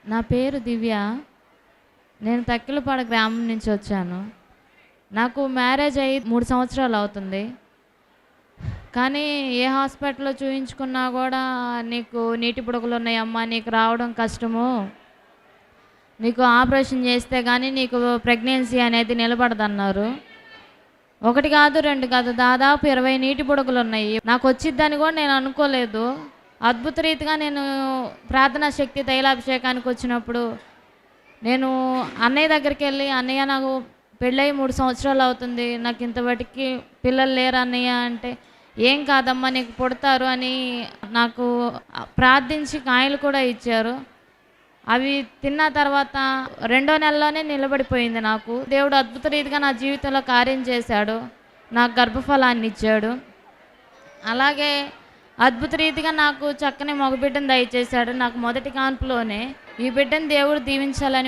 నా పేరు దివ్య. నేను తక్కిలపాడ గ్రామం నుంచి వచ్చాను. నాకు మ్యారేజ్ అయ్యి 3 సంవత్సరాలు అవుతుంది. కానీ ఏ హాస్పిటల్‌లో చూయించుకున్నా గూడా నీకు నీటి బుడగలున్నాయమ్మా, నీకు రావడం కష్టము. నీకు ఆపరేషన్ చేస్తే గానీ నీకు ప్రెగ్నెన్సీ అనేది నిలబడదన్నారు. 1 కాదు, 2 కాదు, దాదాపు 20 నీటి బుడగలున్నాయి. నాకొచ్చిద్దని గూడా నేను అనుకోలేదు. అద్భుత రీతిగా నేను ప్రార్థనా శక్తి తైలాభిషేకానికి వచ్చినప్పుడు నేను అన్నయ్య దగ్గరికెళ్ళి, "అన్నయ్య, నాకు పెళ్ళయి 3 సంవత్సరాలు అవుతుంది. నాకు ఇంతవటికి పిల్లలు లేరు అన్నయ్య" అంటే, "ఏం కాదమ్మా, నీకు పుడతారు" అని నాకు ప్రార్థించి కాయలు కూడా ఇచ్చారు. అవి తిన్న తర్వాత 2వ నెలలోనే నిలబడిపోయింది నాకు. దేవుడు అద్భుత రీతిగా నా జీవితంలో కార్యం చేశాడు. నాకు గర్భఫలాన్ని ఇచ్చాడు. అలాగే అద్భుత రీతిగా నాకు చక్కని మగబిడ్డను దయచేశాడు. నాకు మొదటి కాన్పులోనే ఈ బిడ్డను దేవుడు దీవించాలని